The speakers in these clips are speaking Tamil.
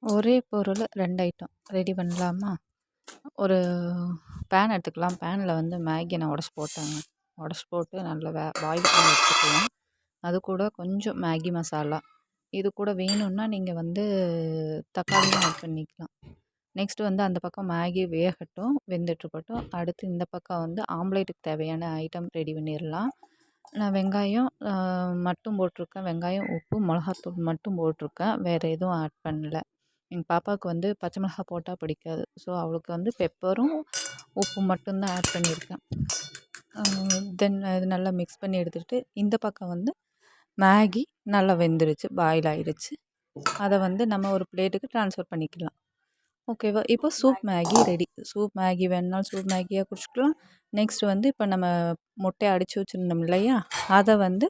ஒரே பொருள் 2 ஐட்டம் ரெடி பண்ணலாமா? ஒரு பேன் எடுத்துக்கலாம். பேனில் வந்து மேகியை நான் உடச்சி போட்டேங்க. உடச்சி போட்டு நல்லா பாயில் பண்ணி எடுத்துக்கலாம். அது கூட கொஞ்சம் மேகி மசாலா. இது கூட வேணும்னா நீங்கள் வந்து தக்காளியும் ஆட் பண்ணிக்கலாம். நெக்ஸ்ட்டு வந்து அந்த பக்கம் மேகி வேகட்டும், வெந்துட்டுருக்கட்டும். அடுத்து இந்த பக்கம் வந்து ஆம்லேட்டுக்கு தேவையான ஐட்டம் ரெடி பண்ணிடலாம். நான் வெங்காயம் மட்டும் போட்டிருக்கேன். வெங்காயம், உப்பு, மிளகாத்தூள் மட்டும் போட்டிருக்கேன். வேறு எதுவும் ஆட் பண்ணல. எங்கள் பாப்பாவுக்கு வந்து பச்சை மிளகா போட்டால் பிடிக்காது. ஸோ அவளுக்கு வந்து பெப்பரும் உப்பு மட்டும்தான் ஆட் பண்ணியிருக்கேன். தென் இது நல்லா மிக்ஸ் பண்ணி எடுத்துகிட்டு இந்த பக்கம் வந்து மேகி நல்லா வெந்துருச்சு, பாயில் ஆகிடுச்சு. அதை வந்து நம்ம ஒரு பிளேட்டுக்கு ட்ரான்ஸ்ஃபர் பண்ணிக்கலாம். ஓகேவா? இப்போ soup Maggi ready. Soup Maggi வேணுனாலும் சூப் மேகியாக குடிச்சிக்கலாம். நெக்ஸ்ட் வந்து இப்போ நம்ம முட்டையை அடித்து வச்சுருந்தோம் இல்லையா, அதை வந்து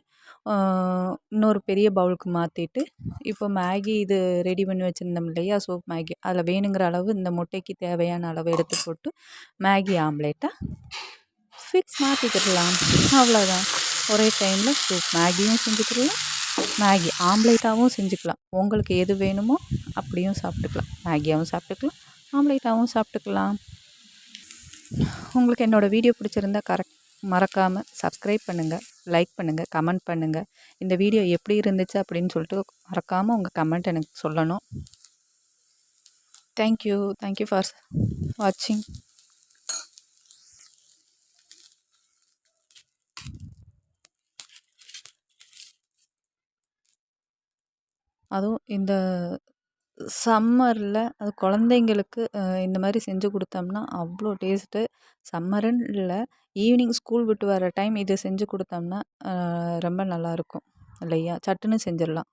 இன்னொரு பெரிய பவுலுக்கு மாற்றிட்டு, இப்போ மேகி இது ரெடி பண்ணி வச்சுருந்தோம் இல்லையா சூப் மேகி, அதில் வேணுங்கிற அளவு இந்த முட்டைக்கு தேவையான அளவு எடுத்து போட்டு மேகி ஆம்லேட்டை மாற்றிக்கிடலாம். அவ்வளோதான். ஒரே டைமில் சூப் மேகியும் செஞ்சுக்கிடலாம், மேகி ஆம்லேட்டாகவும் செஞ்சுக்கலாம். உங்களுக்கு எது வேணுமோ அப்படியும் சாப்பிட்டுக்கலாம். மேகியாகவும் சாப்பிட்டுக்கலாம், ஆம்லேட்டாகவும் சாப்பிட்டுக்கலாம். உங்களுக்கு என்னோடய வீடியோ பிடிச்சிருந்தா மறக்காமல் சப்ஸ்கிரைப் பண்ணுங்கள், லைக் பண்ணுங்கள், கமெண்ட் பண்ணுங்கள். இந்த வீடியோ எப்படி இருந்துச்சு அப்படின்னு சொல்லிட்டு மறக்காமல் உங்கள் கமெண்ட் எனக்கு சொல்லணும். தேங்க்யூ ஃபார் வாட்சிங். அதுவும் இந்த சம்மரில் அது குழந்தைங்களுக்கு இந்த மாதிரி செஞ்சு கொடுத்தோம்னா அவ்வளோ டேஸ்ட்டு. சம்மருன்னு இல்லை, ஈவினிங் ஸ்கூல் விட்டு வர டைம் இதை செஞ்சு கொடுத்தோம்னா ரொம்ப நல்லாயிருக்கும் இல்லையா? சட்டுன்னு செஞ்சிடலாம்.